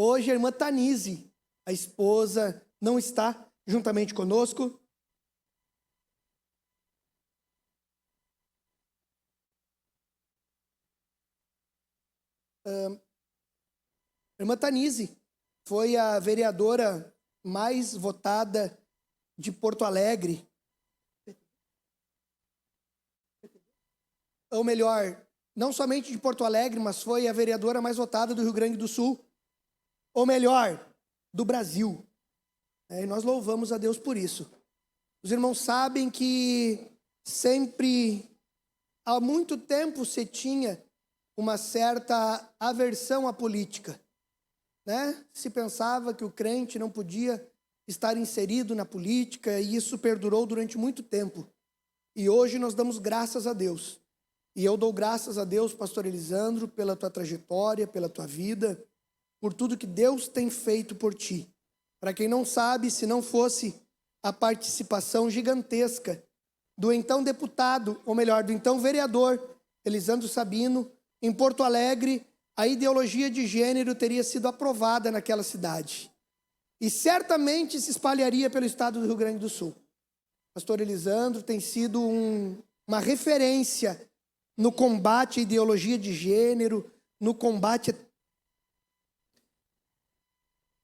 Hoje a irmã Tanise, a esposa, não está juntamente conosco. A irmã Tanise foi a vereadora mais votada de Porto Alegre. Ou melhor, não somente de Porto Alegre, mas foi a vereadora mais votada do Rio Grande do Sul. Ou melhor, do Brasil. E nós louvamos a Deus por isso. Os irmãos sabem que sempre, há muito tempo, se tinha uma certa aversão à política, né? Se pensava que o crente não podia estar inserido na política, e isso perdurou durante muito tempo. E hoje nós damos graças a Deus. E eu dou graças a Deus, pastor Elisandro, pela tua trajetória, pela tua vida, por tudo que Deus tem feito por ti. Para quem não sabe, se não fosse a participação gigantesca do então deputado, ou melhor, do então vereador Elisandro Sabino, em Porto Alegre, a ideologia de gênero teria sido aprovada naquela cidade. E certamente se espalharia pelo estado do Rio Grande do Sul. Pastor Elisandro tem sido uma referência no combate à ideologia de gênero, no combate.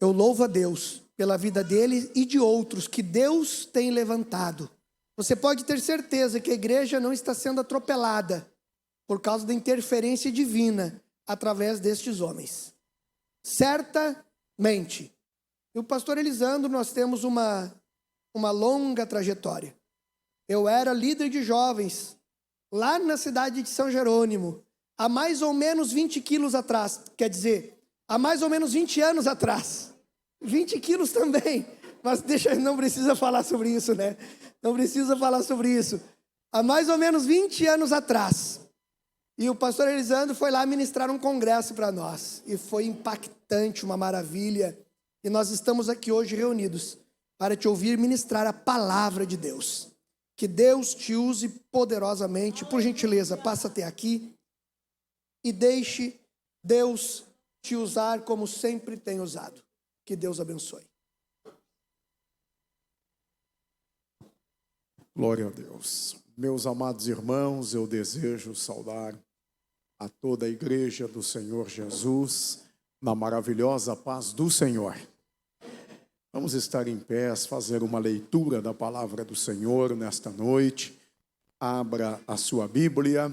Eu louvo a Deus pela vida dele e de outros que Deus tem levantado. Você pode ter certeza que a igreja não está sendo atropelada por causa da interferência divina através destes homens. Certamente. E o pastor Elisandro, nós temos uma longa trajetória. Eu era líder de jovens lá na cidade de São Jerônimo, há mais ou menos 20 quilos atrás, quer dizer, há mais ou menos 20 anos atrás. 20 quilos também, mas não precisa falar sobre isso, né? Não precisa falar sobre isso. Há mais ou menos 20 anos atrás. E o pastor Elisandro foi lá ministrar um congresso para nós. E foi impactante, uma maravilha. E nós estamos aqui hoje reunidos para te ouvir ministrar a palavra de Deus. Que Deus te use poderosamente. Por gentileza, passa até aqui e deixe Deus te usar como sempre tem usado. Que Deus abençoe. Glória a Deus. Meus amados irmãos, eu desejo saudar a toda a igreja do Senhor Jesus na maravilhosa paz do Senhor. Vamos estar em pé, fazer uma leitura da palavra do Senhor nesta noite. Abra a sua Bíblia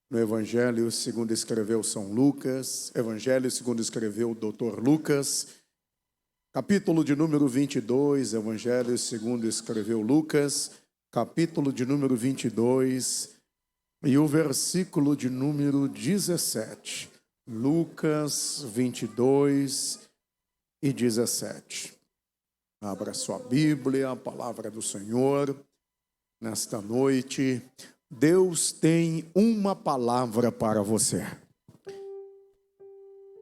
no Evangelho segundo escreveu São Lucas, Evangelho segundo escreveu o Dr. Lucas, capítulo de número 22, Evangelho segundo escreveu Lucas, capítulo de número 22 e o versículo de número 17. Lucas 22 e 17. Abra sua Bíblia, a palavra do Senhor, nesta noite. Deus tem uma palavra para você.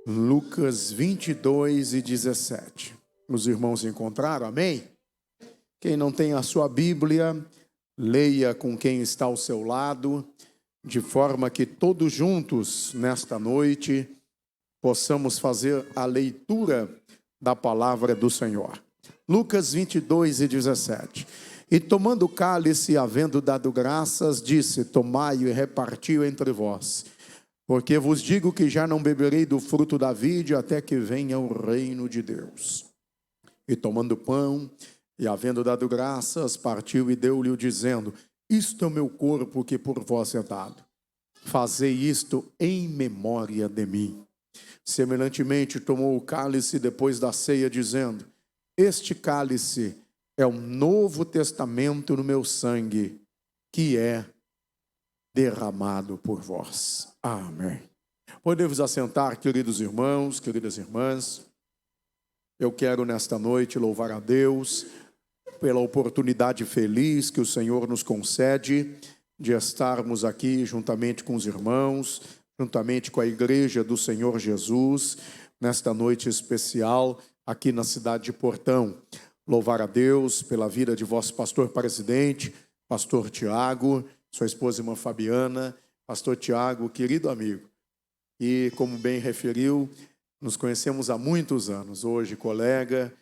Lucas 22 e 17. Os irmãos encontraram, amém? Quem não tem a sua Bíblia, leia com quem está ao seu lado, de forma que todos juntos, nesta noite, possamos fazer a leitura da palavra do Senhor. Lucas 22 e 17. E tomando o cálice, havendo dado graças, disse: tomai-o e repartiu entre vós. Porque vos digo que já não beberei do fruto da vide até que venha o reino de Deus. E tomando pão, e havendo dado graças, partiu e deu-lhe, dizendo: isto é o meu corpo que por vós é dado. Fazei isto em memória de mim. Semelhantemente, tomou o cálice depois da ceia, dizendo: este cálice é o novo testamento no meu sangue, que é derramado por vós. Amém. Podemos assentar, queridos irmãos, queridas irmãs. Eu quero nesta noite louvar a Deus pela oportunidade feliz que o Senhor nos concede de estarmos aqui juntamente com os irmãos, juntamente com a igreja do Senhor Jesus, nesta noite especial aqui na cidade de Portão. Louvar a Deus pela vida de vosso pastor presidente, pastor Tiago, sua esposa irmã Fabiana. Pastor Tiago, querido amigo, e como bem referiu, Nos conhecemos há muitos anos, hoje colega,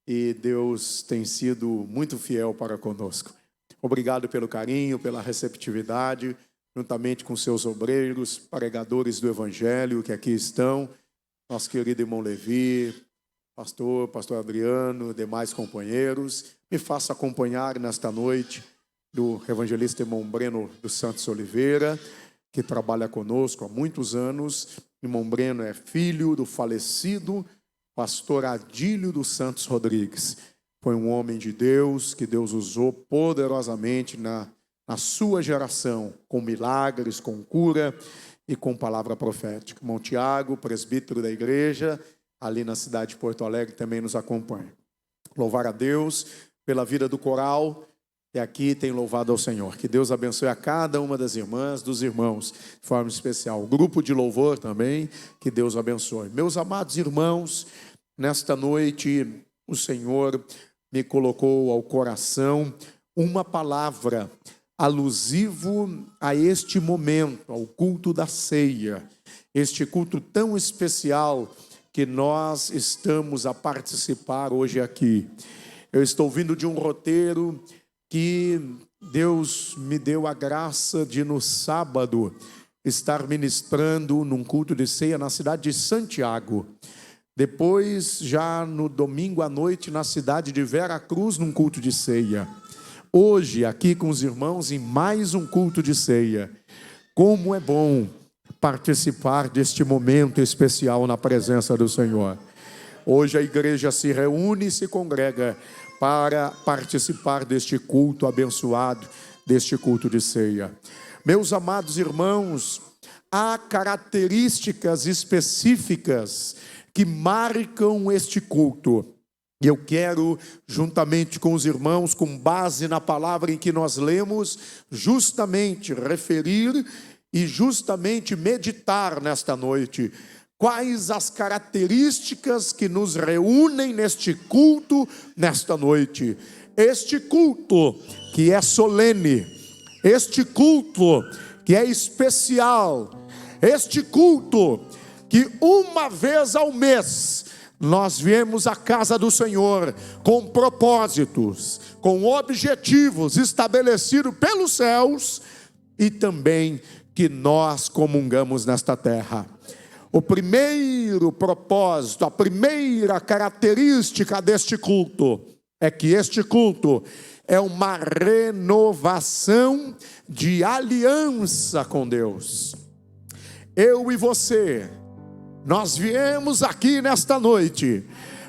e Deus tem sido muito fiel para conosco. Obrigado pelo carinho, pela receptividade, juntamente com seus obreiros, pregadores do Evangelho que aqui estão, nosso querido irmão Levi, pastor Adriano, demais companheiros. Me faça acompanhar nesta noite do evangelista irmão Breno dos Santos Oliveira, que trabalha conosco há muitos anos. Irmão Breno é filho do falecido pastor Adílio dos Santos Rodrigues. Foi um homem de Deus, que Deus usou poderosamente na sua geração, com milagres, com cura e com palavra profética. Irmão Tiago, presbítero da igreja, ali na cidade de Porto Alegre, também nos acompanha. Louvar a Deus pela vida do coral, e aqui tem louvado ao Senhor. Que Deus abençoe a cada uma das irmãs, dos irmãos, de forma especial. O grupo de louvor também, que Deus abençoe. Meus amados irmãos, nesta noite o Senhor me colocou ao coração uma palavra alusivo a este momento, ao culto da ceia. Este culto tão especial que nós estamos a participar hoje aqui. Eu estou vindo de um roteiro que Deus me deu a graça de, no sábado, estar ministrando num culto de ceia na cidade de Santiago. Depois, já no domingo à noite, na cidade de Veracruz, num culto de ceia. Hoje, aqui com os irmãos, em mais um culto de ceia. Como é bom participar deste momento especial na presença do Senhor. Hoje a igreja se reúne e se congrega para participar deste culto abençoado, deste culto de ceia. Meus amados irmãos, há características específicas que marcam este culto. E eu quero, juntamente com os irmãos, com base na palavra em que nós lemos, justamente referir e justamente meditar nesta noite. Quais as características que nos reúnem neste culto, nesta noite? Este culto que é solene, este culto que é especial, este culto que uma vez ao mês nós viemos à casa do Senhor com propósitos, com objetivos estabelecidos pelos céus e também que nós comungamos nesta terra. O primeiro propósito, a primeira característica deste culto é que este culto é uma renovação de aliança com Deus. Eu e você, nós viemos aqui nesta noite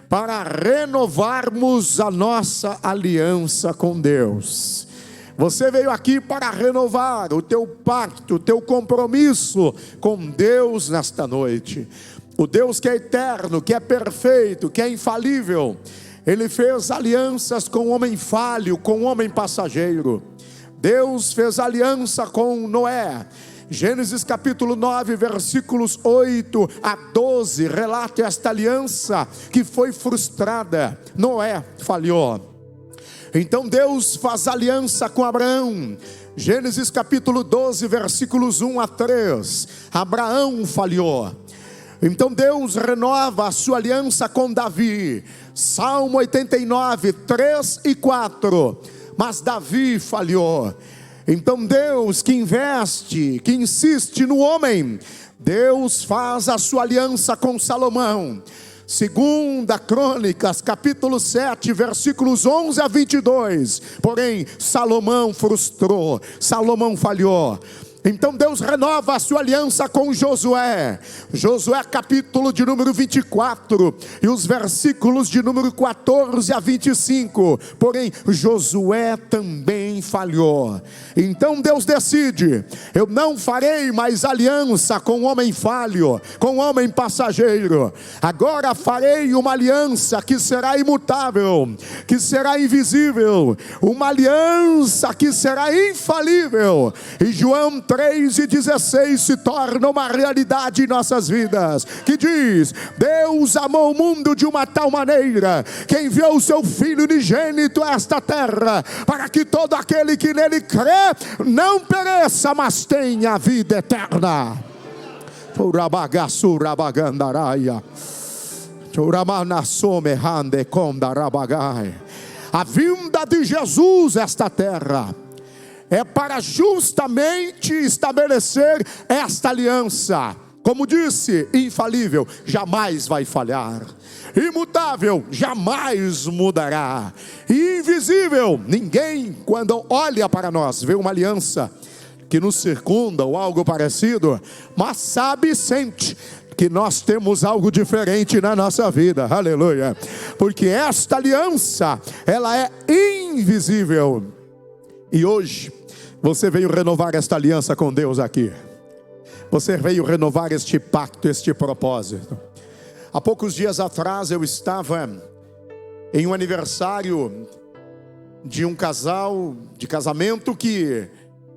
para renovarmos a nossa aliança com Deus. Você veio aqui para renovar o teu pacto, o teu compromisso com Deus nesta noite. O Deus que é eterno, que é perfeito, que é infalível. Ele fez alianças com o homem falho, com o homem passageiro. Deus fez aliança com Noé. Gênesis capítulo 9, versículos 8 a 12, relata esta aliança que foi frustrada. Noé falhou. Então Deus faz aliança com Abraão. Gênesis capítulo 12, versículos 1 a 3. Abraão falhou. Então Deus renova a sua aliança com Davi. Salmo 89, 3 e 4. Mas Davi falhou. Então Deus que investe, que insiste no homem, Deus faz a sua aliança com Salomão. Segunda Crônicas, capítulo 7, versículos 11 a 22. Porém, Salomão frustrou, Salomão falhou. Então Deus renova a sua aliança com Josué. Josué capítulo de número 24 e os versículos de número 14 a 25. Porém Josué também falhou. Então Deus decide: eu não farei mais aliança com o homem falho, com o homem passageiro. Agora farei uma aliança que será imutável, que será invisível, uma aliança que será infalível. E João 3:16 se torna uma realidade em nossas vidas, que diz: Deus amou o mundo de uma tal maneira que enviou o seu Filho unigênito a esta terra, para que todo aquele que nele crê não pereça, mas tenha a vida eterna. A vinda de Jesus a esta terra é para justamente estabelecer esta aliança. Como disse, infalível, jamais vai falhar. Imutável, jamais mudará. Invisível, ninguém, quando olha para nós, vê uma aliança que nos circunda ou algo parecido, mas sabe e sente que nós temos algo diferente na nossa vida, aleluia, porque esta aliança, ela é invisível, e hoje, você veio renovar esta aliança com Deus aqui, você veio renovar este pacto, este propósito. Há poucos dias atrás, eu estava em um aniversário de um casal, de casamento, que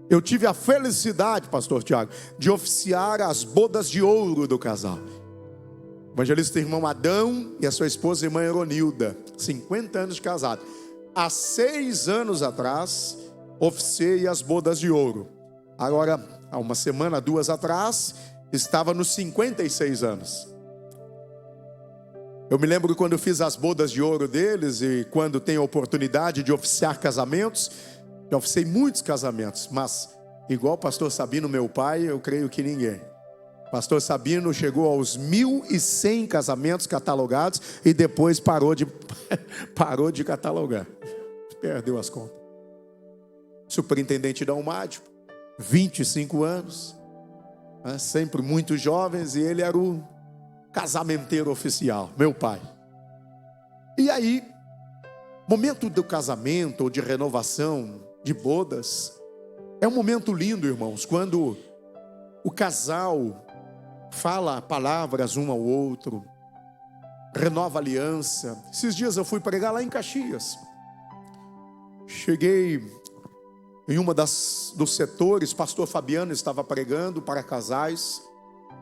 eu tive a felicidade, pastor Tiago, de oficiar as bodas de ouro do casal. O evangelista irmão Adão e a sua esposa irmã Eronilda, 50 anos de casado. Há 6 anos atrás, oficiei as bodas de ouro. Agora, há uma semana, 2 atrás, estava nos 56 anos. Eu me lembro quando eu fiz as bodas de ouro deles, e quando tenho a oportunidade de oficiar casamentos, já oficiei muitos casamentos, mas igual o pastor Sabino, meu pai, eu creio que ninguém. Pastor Sabino chegou aos 1.100 casamentos catalogados e depois parou de catalogar. Perdeu as contas. Superintendente da UMAD, 25 anos, sempre muito jovens, e ele era o casamenteiro oficial, meu pai. E aí, momento do casamento ou de renovação, de bodas, é um momento lindo, irmãos, quando o casal fala palavras um ao outro, renova a aliança. Esses dias eu fui pregar lá em Caxias. Cheguei em uma dos setores, pastor Fabiano estava pregando para casais.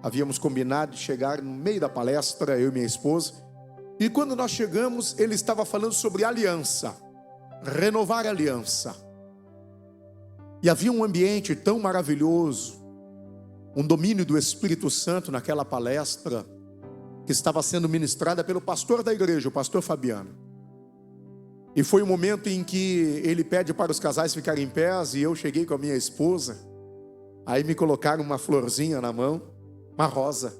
Havíamos combinado de chegar no meio da palestra, eu e minha esposa. E quando nós chegamos, ele estava falando sobre aliança, renovar a aliança. E havia um ambiente tão maravilhoso, um domínio do Espírito Santo naquela palestra, que estava sendo ministrada pelo pastor da igreja, o pastor Fabiano. E foi um momento em que ele pede para os casais ficarem em pé, e eu cheguei com a minha esposa. Aí me colocaram uma florzinha na mão, uma rosa.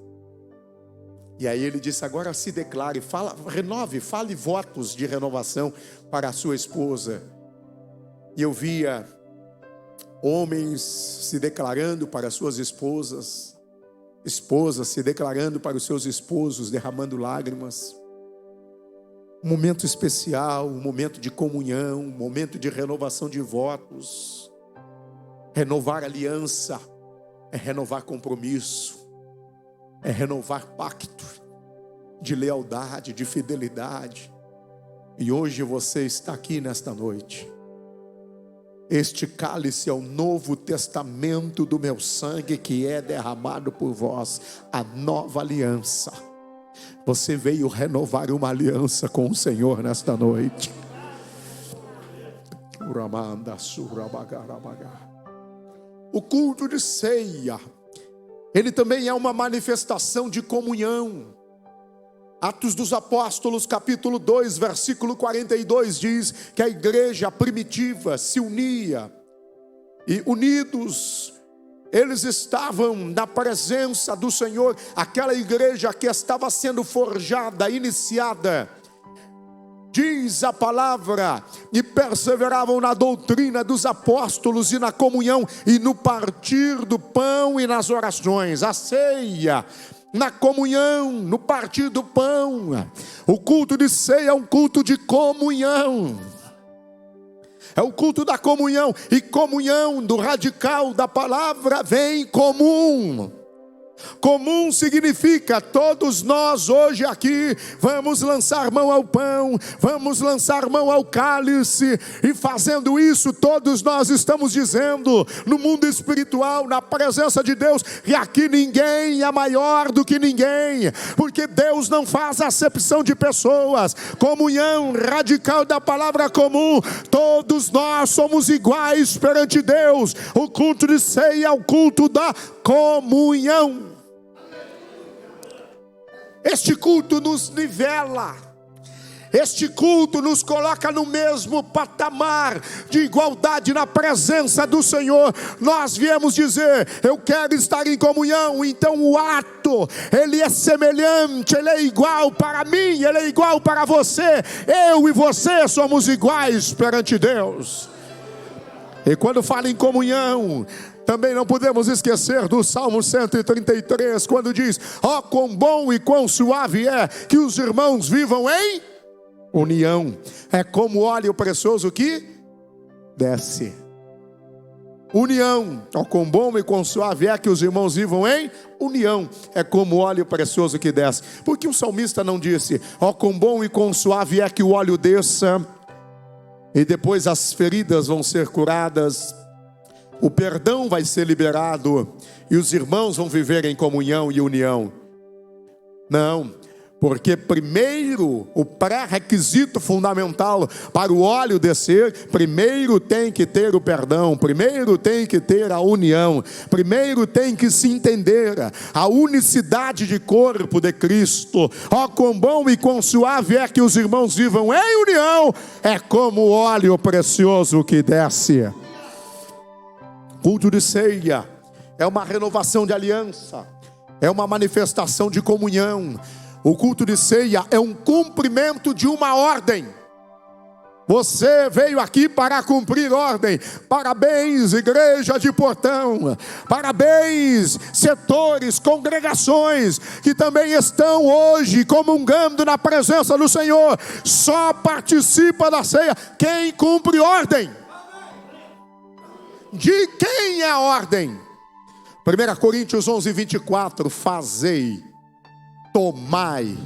E aí ele disse: agora se declare, fale votos de renovação para a sua esposa. E eu via homens se declarando para suas esposas, esposas se declarando para os seus esposos, derramando lágrimas. Um momento especial, um momento de comunhão, um momento de renovação de votos. Renovar aliança é renovar compromisso, é renovar pacto de lealdade, de fidelidade. E hoje você está aqui nesta noite. Este cálice é o novo testamento do meu sangue, que é derramado por vós, a nova aliança. Você veio renovar uma aliança com o Senhor nesta noite. O culto de ceia, ele também é uma manifestação de comunhão. Atos dos Apóstolos, capítulo 2, versículo 42, diz que a igreja primitiva se unia, e unidos, eles estavam na presença do Senhor. Aquela igreja que estava sendo forjada, iniciada, diz a palavra, e perseveravam na doutrina dos apóstolos e na comunhão, e no partir do pão e nas orações. A ceia, na comunhão, no partir do pão. O culto de ceia é um culto de comunhão. É o culto da comunhão. E comunhão, do radical da palavra, vem comum. Comum significa todos nós hoje aqui vamos lançar mão ao pão, vamos lançar mão ao cálice, e fazendo isso todos nós estamos dizendo no mundo espiritual, na presença de Deus, que aqui ninguém é maior do que ninguém, porque Deus não faz acepção de pessoas. Comunhão radical da palavra comum, todos nós somos iguais perante Deus. O culto de ceia é o culto da comunhão. Este culto nos nivela. Este culto nos coloca no mesmo patamar de igualdade na presença do Senhor. Nós viemos dizer: eu quero estar em comunhão. Então o ato, ele é semelhante, ele é igual para mim, ele é igual para você. Eu e você somos iguais perante Deus. E quando fala em comunhão, também não podemos esquecer do Salmo 133, quando diz: ó, quão bom e quão suave é que os irmãos vivam em união. É como óleo precioso que desce. União. Ó, quão bom e quão suave é que os irmãos vivam em união. É como óleo precioso que desce. Por que o salmista não disse: ó, quão bom e quão suave é que o óleo desça, e depois as feridas vão ser curadas, o perdão vai ser liberado, e os irmãos vão viver em comunhão e união? Não. Porque primeiro, o pré-requisito fundamental para o óleo descer, primeiro tem que ter o perdão, primeiro tem que ter a união, primeiro tem que se entender a unicidade de corpo de Cristo. Ó, quão bom e quão suave é que os irmãos vivam em união, é como o óleo precioso que desce. Culto de ceia é uma renovação de aliança, é uma manifestação de comunhão. O culto de ceia é um cumprimento de uma ordem. Você veio aqui para cumprir ordem. Parabéns, igreja de Portão. Parabéns, setores, congregações que também estão hoje comungando na presença do Senhor. Só participa da ceia quem cumpre ordem. De quem é a ordem? 1 Coríntios 11:24. Fazei, tomai,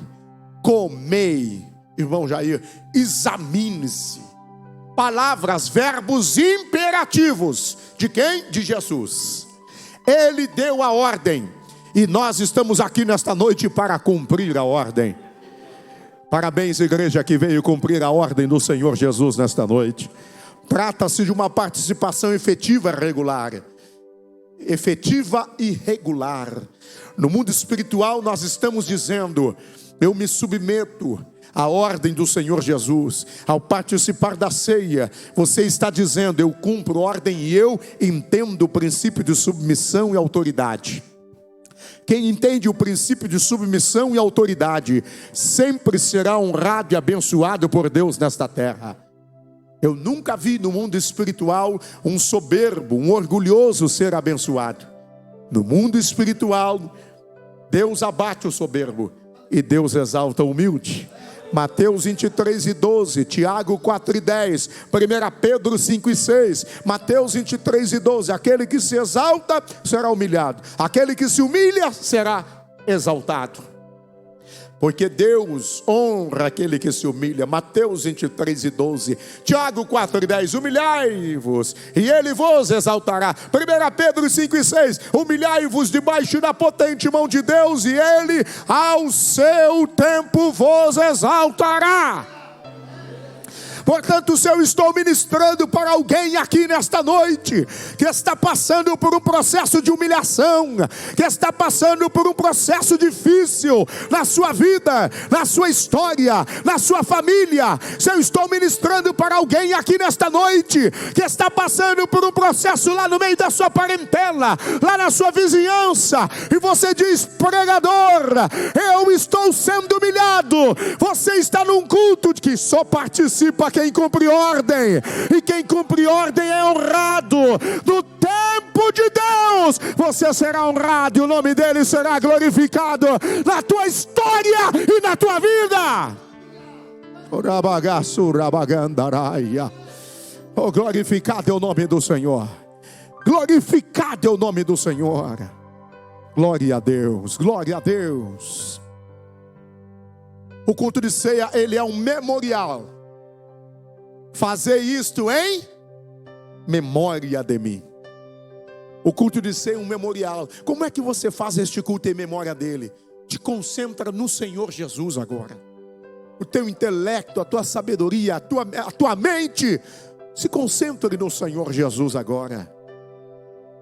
comei. Irmão Jair, examine-se. Palavras, verbos imperativos. De quem? De Jesus. Ele deu a ordem, e nós estamos aqui nesta noite para cumprir a ordem. Parabéns, igreja que veio cumprir a ordem do Senhor Jesus nesta noite. Trata-se de uma participação efetiva e regular. Efetiva e regular. No mundo espiritual nós estamos dizendo: eu me submeto à ordem do Senhor Jesus. Ao participar da ceia, você está dizendo: eu cumpro ordem e eu entendo o princípio de submissão e autoridade. Quem entende o princípio de submissão e autoridade sempre será honrado e abençoado por Deus nesta terra. Eu nunca vi no mundo espiritual um soberbo, um orgulhoso ser abençoado. No mundo espiritual, Deus abate o soberbo e Deus exalta o humilde. Mateus 23:12, Tiago 4:10, 1 Pedro 5:6, Mateus 23:12. Aquele que se exalta será humilhado, aquele que se humilha será exaltado. Porque Deus honra aquele que se humilha. Mateus 23:12, Tiago 4:10, humilhai-vos e ele vos exaltará. 1 Pedro 5:6, humilhai-vos debaixo da potente mão de Deus e ele ao seu tempo vos exaltará. Portanto, se eu estou ministrando para alguém aqui nesta noite, que está passando por um processo de humilhação, que está passando por um processo difícil na sua vida, na sua história, na sua família, se eu estou ministrando para alguém aqui nesta noite, que está passando por um processo lá no meio da sua parentela, lá na sua vizinhança, e você diz: pregador, eu estou sendo humilhado. Você está num culto que só participa quem cumpre ordem, e quem cumpre ordem é honrado. No tempo de Deus você será honrado e o nome dele será glorificado na tua história e na tua vida. Oh, glorificado é o nome do Senhor. Glorificado é o nome do Senhor. Glória a Deus, glória a Deus. O culto de ceia, ele é um memorial. Fazer isto em memória de mim. O culto de ceia é um memorial. Como é que você faz este culto em memória dele? Te concentra no Senhor Jesus agora. O teu intelecto, a tua sabedoria, a tua mente, se concentre no Senhor Jesus agora.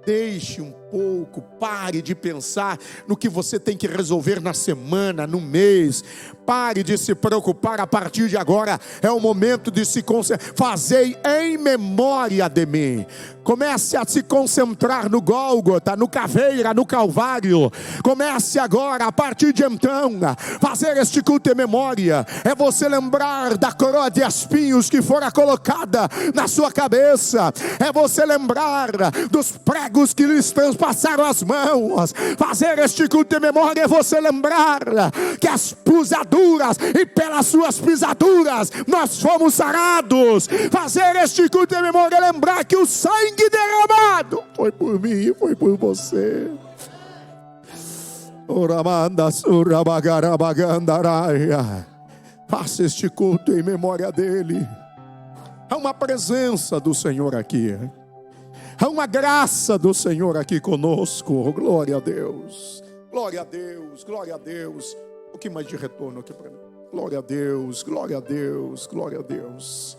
Deixe um pouco. Pare de pensar no que você tem que resolver na semana, no mês. Pare de se preocupar. A partir de agora é o momento de se concentrar. Fazei em memória de mim. Comece a se concentrar no Gólgota, no Caveira, no Calvário. Comece agora, a partir de então, fazer este culto em memória. É você lembrar da coroa de espinhos que fora colocada na sua cabeça. É você lembrar dos pregos que lhes transpassaram as mãos. Fazer este culto em memória é você lembrar que as pisaduras, e pelas suas pisaduras nós fomos sarados. Fazer este culto em memória é lembrar que o sangue derramado foi por mim e foi por você. Faça este culto em memória dele. Há uma presença do Senhor aqui. Há uma graça do Senhor aqui conosco. Glória a Deus. Glória a Deus. Glória a Deus. Um pouquinho mais de retorno aqui para mim. Glória a Deus. Glória a Deus. Glória a Deus.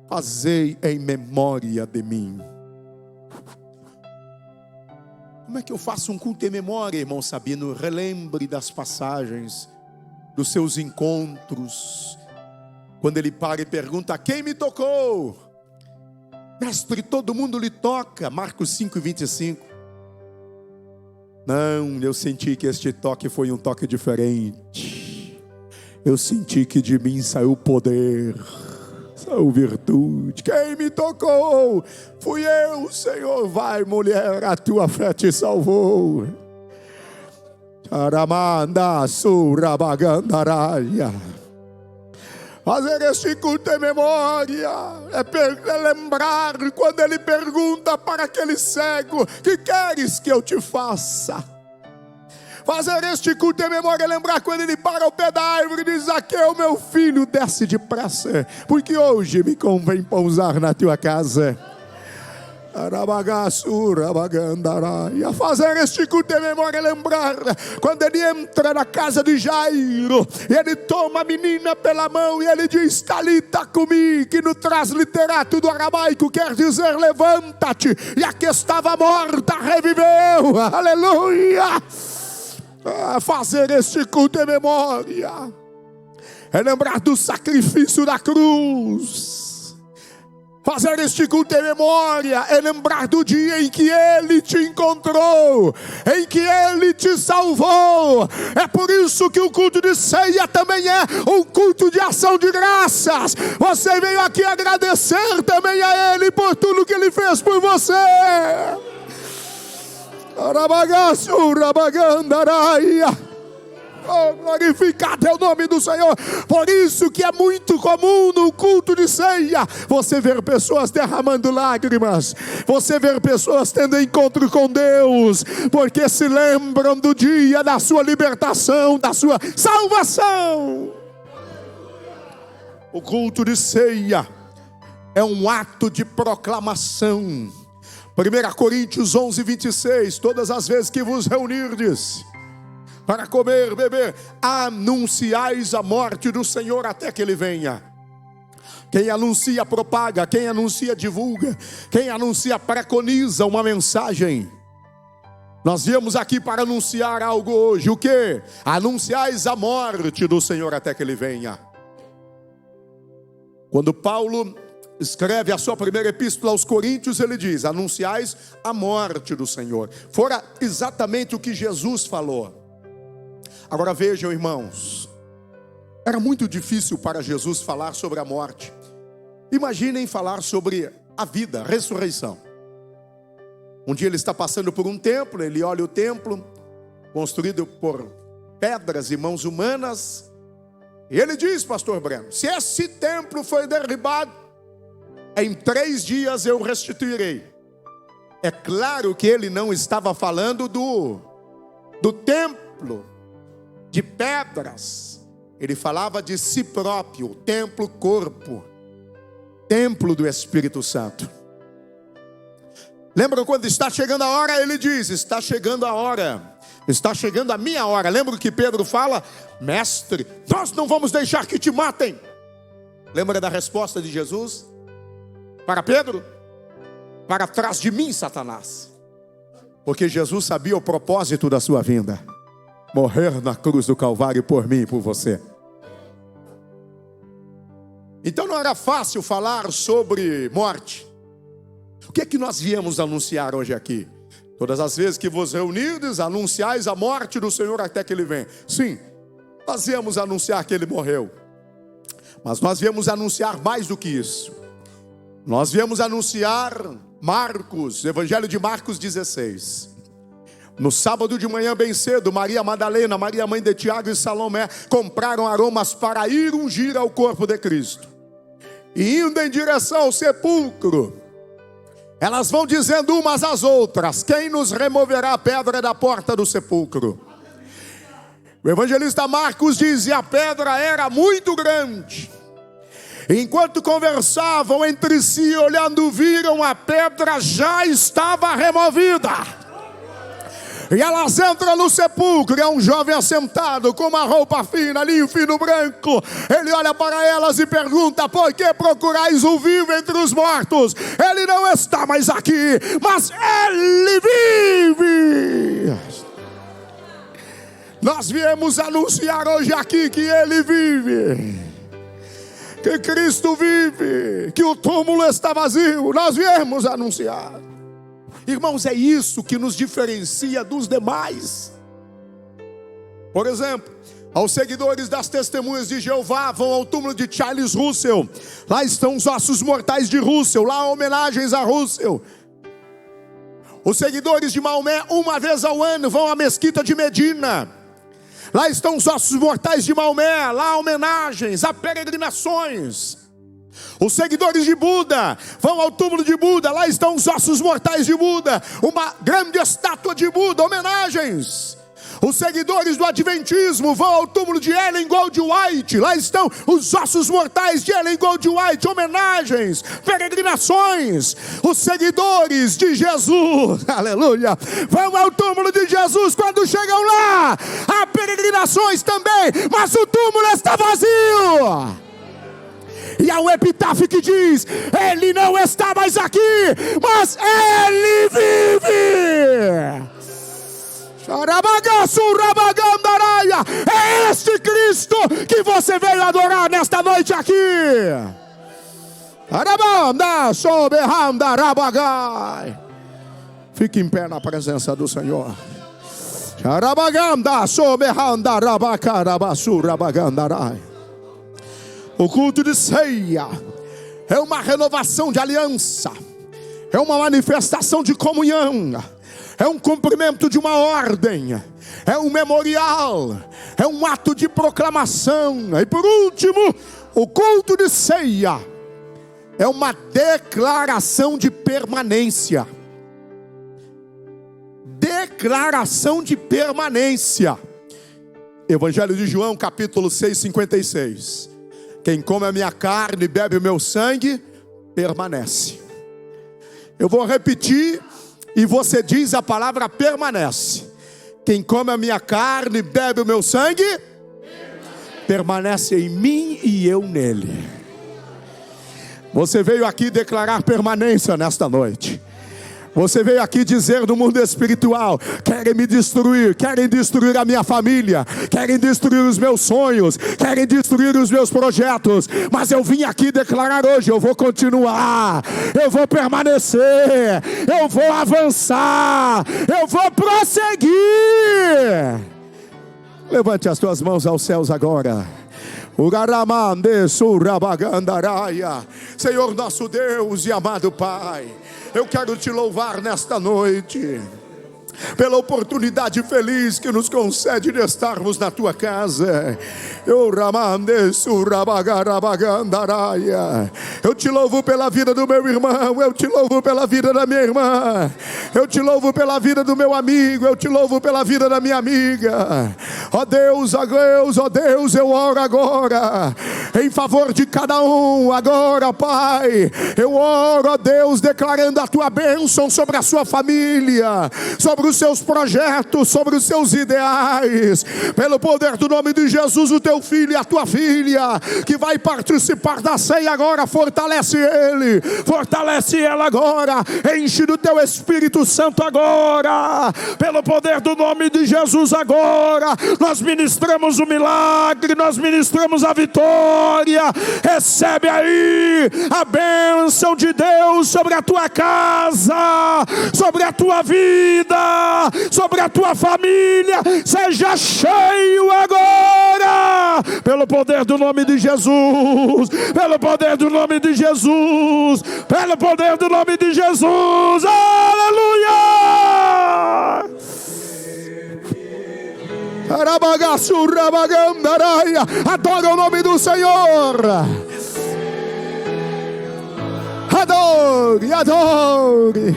Fazei em memória de mim. Como é que eu faço um culto em memória, irmão Sabino? Relembre das passagens, dos seus encontros. Quando ele para e pergunta: quem me tocou? Mestre, todo mundo lhe toca. Marcos 5:25. Não, eu senti que este toque foi um toque diferente. Eu senti que de mim saiu poder, saiu virtude. Quem me tocou? Fui eu, Senhor. Vai, mulher, a tua fé te salvou. Charamanda surabagandaraia. Fazer este culto em memória é lembrar quando ele pergunta para aquele cego: que queres que eu te faça? Fazer este culto em memória é lembrar quando ele para ao pé da árvore e diz: Zaqueu, meu filho, desce depressa, porque hoje me convém pousar na tua casa. A fazer este culto em memória é lembrar quando ele entra na casa de Jairo e ele toma a menina pela mão e ele diz: Talita cumi, que no transliterato do aramaico quer dizer levanta-te, e a que estava morta reviveu. Aleluia. Fazer este culto em memória é lembrar do sacrifício da cruz. Fazer este culto em memória é lembrar do dia em que Ele te encontrou, em que Ele te salvou. É por isso que o culto de ceia também é um culto de ação de graças. Você veio aqui agradecer também a Ele por tudo que Ele fez por você. Oh, glorificado é o nome do Senhor. Por isso que é muito comum no culto de ceia você ver pessoas derramando lágrimas, você ver pessoas tendo encontro com Deus, porque se lembram do dia da sua libertação, da sua salvação. O culto de ceia é um ato de proclamação. 1 Coríntios 11:26. Todas as vezes que vos reunirdes para comer, beber, anunciais a morte do Senhor até que Ele venha. Quem anuncia, propaga. Quem anuncia, divulga. Quem anuncia, preconiza uma mensagem. Nós viemos aqui para anunciar algo hoje. O quê? Anunciais a morte do Senhor até que Ele venha. Quando Paulo escreve a sua primeira epístola aos Coríntios, ele diz: anunciais a morte do Senhor. Fora exatamente o que Jesus falou. Agora vejam, irmãos, era muito difícil para Jesus falar sobre a morte. Imaginem falar sobre a vida, a ressurreição. Um dia ele está passando por um templo, ele olha o templo, construído por pedras e mãos humanas, e ele diz: pastor Breno, se esse templo foi derribado, em 3 dias eu restituirei. É claro que ele não estava falando do templo de pedras. Ele falava de si próprio, templo, corpo, templo do Espírito Santo. Lembram quando está chegando a hora? Ele diz: está chegando a hora, está chegando a minha hora. Lembra que Pedro fala: mestre, nós não vamos deixar que te matem. Lembra da resposta de Jesus para Pedro? Para trás de mim, Satanás. Porque Jesus sabia o propósito da sua vinda: morrer na cruz do Calvário por mim e por você. Então não era fácil falar sobre morte. O que é que nós viemos anunciar hoje aqui? Todas as vezes que vos reunides, anunciais a morte do Senhor até que Ele venha. Sim, nós viemos anunciar que Ele morreu. Mas nós viemos anunciar mais do que isso. Nós viemos anunciar Marcos, Evangelho de Marcos 16. No sábado de manhã bem cedo, Maria Madalena, Maria mãe de Tiago e Salomé compraram aromas para ir ungir ao corpo de Cristo. E indo em direção ao sepulcro, elas vão dizendo umas às outras: quem nos removerá a pedra da porta do sepulcro? O evangelista Marcos diz: e a pedra era muito grande. Enquanto conversavam entre si, olhando, viram a pedra já estava removida. E elas entram no sepulcro, é um jovem assentado com uma roupa fina, linho fino branco. Ele olha para elas e pergunta: por que procurais o vivo entre os mortos? Ele não está mais aqui, mas ele vive. Nós viemos anunciar hoje aqui que ele vive, que Cristo vive, que o túmulo está vazio. Nós viemos anunciar. Irmãos, é isso que nos diferencia dos demais. Por exemplo, aos seguidores das Testemunhas de Jeová vão ao túmulo de Charles Russell. Lá estão os ossos mortais de Russell, lá há homenagens a Russell. Os seguidores de Maomé, uma vez ao ano, vão à mesquita de Medina. Lá estão os ossos mortais de Maomé, lá há homenagens, há peregrinações. Os seguidores de Buda vão ao túmulo de Buda, lá estão os ossos mortais de Buda, uma grande estátua de Buda, homenagens. Os seguidores do Adventismo vão ao túmulo de Ellen Goldwhite, lá estão os ossos mortais de Ellen Goldwhite, homenagens, peregrinações. Os seguidores de Jesus, aleluia, vão ao túmulo de Jesus. Quando chegam lá, há peregrinações também, mas o túmulo está vazio. E há um epitáfio que diz: ele não está mais aqui, mas ele vive. É este Cristo que você veio adorar nesta noite aqui. Fique em pé na presença do Senhor. O culto de ceia é uma renovação de aliança, é uma manifestação de comunhão, é um cumprimento de uma ordem, é um memorial, é um ato de proclamação. E por último, o culto de ceia é uma declaração de permanência. Declaração de permanência. Evangelho de João, capítulo 6, 56. Quem come a minha carne e bebe o meu sangue, permanece. Eu vou repetir e você diz a palavra permanece. Quem come a minha carne e bebe o meu sangue, permanece em mim e eu nele. Você veio aqui declarar permanência nesta noite. Você veio aqui dizer no mundo espiritual: querem me destruir, querem destruir a minha família, querem destruir os meus sonhos, querem destruir os meus projetos, mas eu vim aqui declarar hoje: eu vou continuar, eu vou permanecer, eu vou avançar, eu vou prosseguir. Levante as tuas mãos aos céus agora. Senhor nosso Deus e amado Pai, eu quero te louvar nesta noite pela oportunidade feliz que nos concede de estarmos na tua casa. Eu te louvo pela vida do meu irmão, eu te louvo pela vida da minha irmã, eu te louvo pela vida do meu amigo, eu te louvo pela vida da minha amiga. Ó Deus, ó Deus, ó Deus, eu oro agora. em favor de cada um. Agora, Pai, eu oro a Deus, declarando a tua bênção sobre a sua família, sobre os seus projetos, sobre os seus ideais, pelo poder do nome de Jesus. O teu filho e a tua filha que vai participar da ceia agora, fortalece ele, fortalece ela agora, enche do teu Espírito Santo agora, pelo poder do nome de Jesus. Agora nós ministramos o milagre, nós ministramos a vitória. Recebe aí a bênção de Deus sobre a tua casa, sobre a tua vida, sobre a tua família. Seja cheio agora, pelo poder do nome de Jesus, pelo poder do nome de Jesus, pelo poder do nome de Jesus. Aleluia! Adora o nome do Senhor. Adore, adore.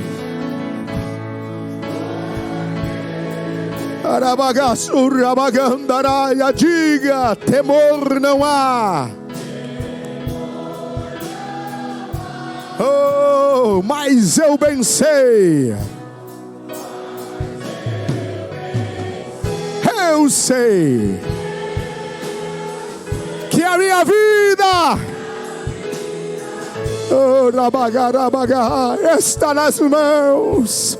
Diga: temor não há. Oh, mas eu bem sei. Eu sei que a minha vida está nas mãos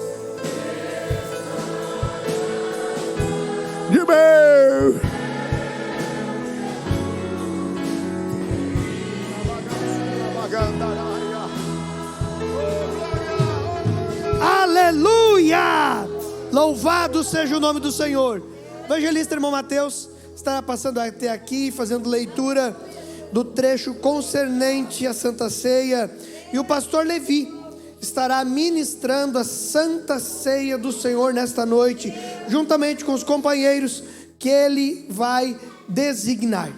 de meu. Aleluia! Louvado seja o nome do Senhor. O evangelista irmão Mateus estará passando até aqui, fazendo leitura do trecho concernente à Santa Ceia. E o pastor Levi estará ministrando a Santa Ceia do Senhor nesta noite, juntamente com os companheiros que ele vai designar.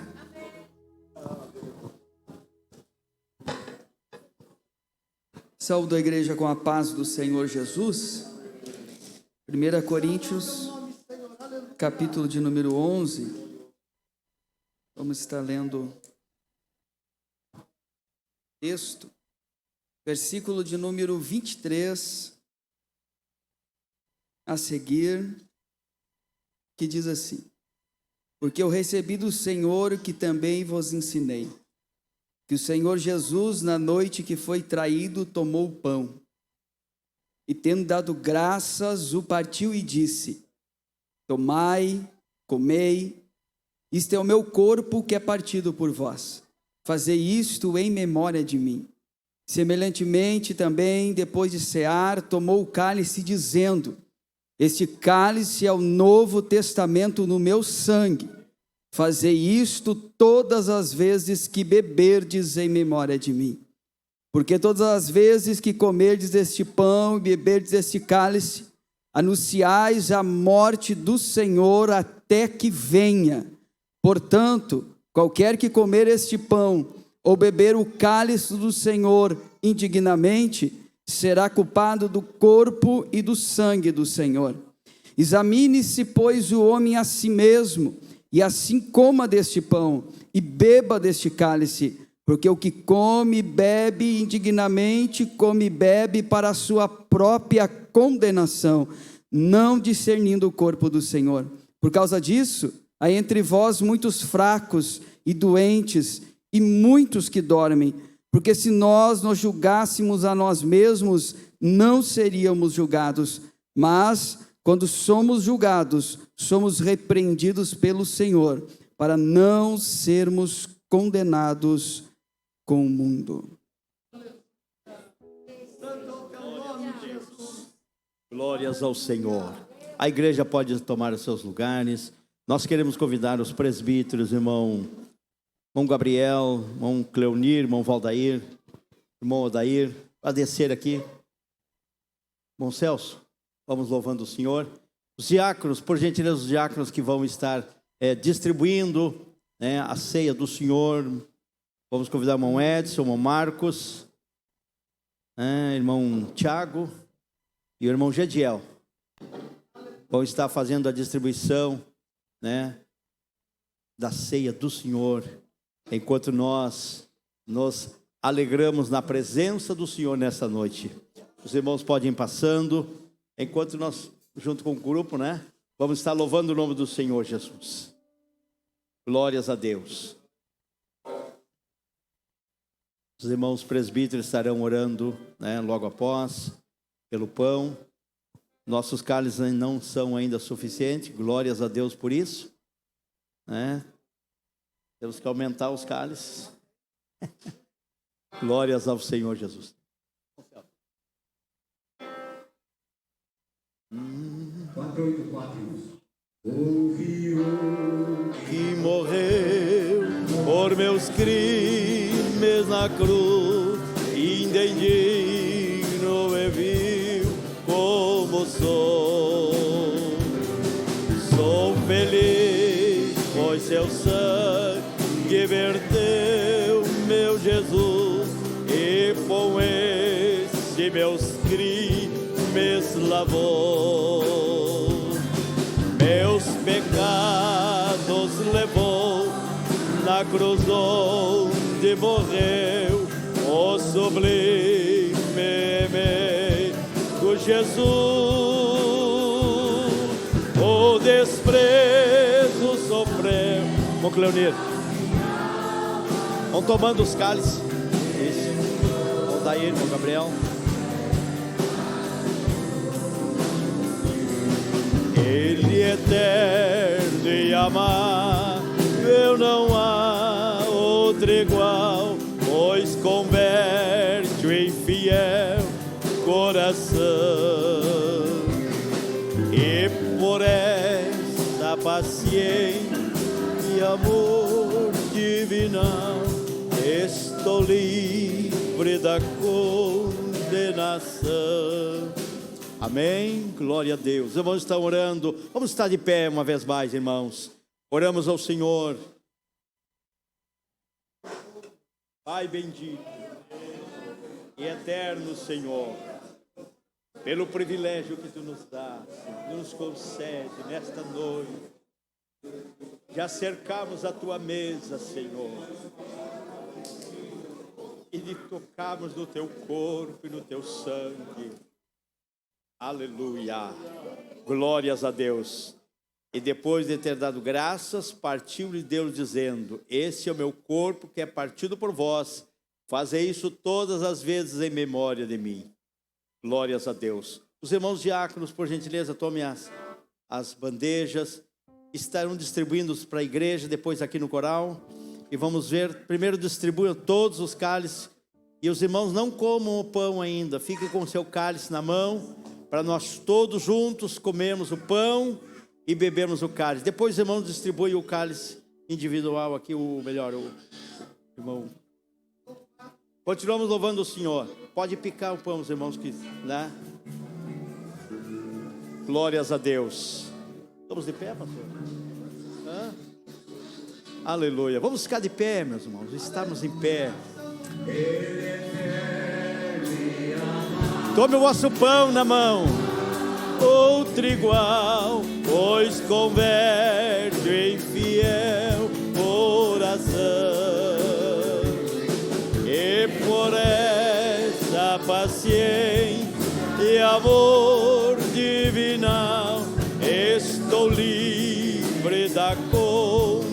Saúdo a igreja com a paz do Senhor Jesus. 1 Coríntios, capítulo de número 11. Vamos estar lendo o texto, versículo de número 23 a seguir, que diz assim: porque eu recebi do Senhor o que também vos ensinei, que o Senhor Jesus, na noite que foi traído, tomou o pão, e tendo dado graças, o partiu e disse: tomai, comei, isto é o meu corpo que é partido por vós. Fazei isto em memória de mim. Semelhantemente também, depois de cear, tomou o cálice, dizendo: este cálice é o novo testamento no meu sangue. Fazei isto todas as vezes que beberdes em memória de mim. Porque todas as vezes que comerdes este pão e beberdes este cálice, anunciais a morte do Senhor até que venha. Portanto, qualquer que comer este pão ou beber o cálice do Senhor indignamente, será culpado do corpo e do sangue do Senhor. Examine-se, pois, o homem a si mesmo, e assim coma deste pão e beba deste cálice, porque o que come e bebe indignamente, come e bebe para a sua própria condenação, não discernindo o corpo do Senhor. Por causa disso, há entre vós muitos fracos e doentes, e muitos que dormem, porque se nós nos julgássemos a nós mesmos, não seríamos julgados, mas quando somos julgados, somos repreendidos pelo Senhor, para não sermos condenados com o mundo. Glórias ao Senhor. A igreja pode tomar os seus lugares. Nós queremos convidar os presbíteros, irmão Gabriel, irmão Cleonir, irmão Valdair, irmão Odair, a descer aqui. Irmão Celso, vamos louvando o Senhor. Os diáconos, por gentileza, os diáconos que vão estar distribuindo, a ceia do Senhor. Vamos convidar o irmão Edson, o irmão Marcos, irmão Tiago e o irmão Gediel. Vão estar fazendo a distribuição, da ceia do Senhor. enquanto nós nos alegramos na presença do Senhor nessa noite. Os irmãos podem ir passando, enquanto nós, junto com o grupo, né, vamos estar louvando o nome do Senhor Jesus. Glórias a Deus. Os irmãos presbíteros estarão orando, né, logo após, pelo pão. Nossos cálices não são ainda suficientes, glórias a Deus por isso, né? Temos que aumentar os cálices. Glórias ao Senhor Jesus. Ouvi o que morreu por meus crimes na cruz, indigno me viu como sou. Sou feliz, pois seu sangue verteu, meu Jesus, e com esse meus crimes lavou. Meus pecados levou na cruz onde morreu o sublime do Jesus. O desprezo sofreu. Vamos, Cleonir. Vão tomando os cálices. Isso. Vamos dar ele, irmão Gabriel. Ele é eterno e amável, não há outro igual, pois converte o infiel coração. E por essa paciência e amor divinal, estou livre da condenação. Amém, glória a Deus. Vamos estar orando, vamos estar de pé uma vez mais, irmãos. Oramos ao Senhor. Pai bendito e eterno Senhor, pelo privilégio que Tu nos dá, nos concede nesta noite, já cercamos a Tua mesa, Senhor, e de tocarmos no Teu corpo e no Teu sangue. Aleluia, glórias a Deus. E depois de ter dado graças, partiu-lhe Deus dizendo: esse é o meu corpo que é partido por vós, fazei isso todas as vezes em memória de mim. Glórias a Deus. Os irmãos diáconos, por gentileza, tomem as bandejas, estarão distribuindo para a igreja, depois aqui no coral, e vamos ver, primeiro distribuam todos os cálices, e os irmãos não comam o pão ainda, fiquem com o seu cálice na mão, para nós todos juntos comermos o pão e bebermos o cálice. Depois os irmãos distribuem o cálice individual aqui, o irmão. Continuamos louvando o Senhor. Pode picar o pão, os irmãos, né? Glórias a Deus. Estamos de pé, pastor? Hã? Aleluia. Vamos ficar de pé, meus irmãos. Estamos em pé. Tome o vosso pão na mão, outro igual, pois converte em fiel coração. E por essa paciência e amor divinal, estou livre da condenação.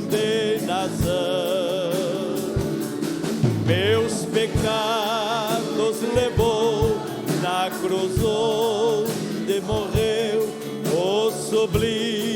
Meus pecados levou na cruz onde morreu o sublime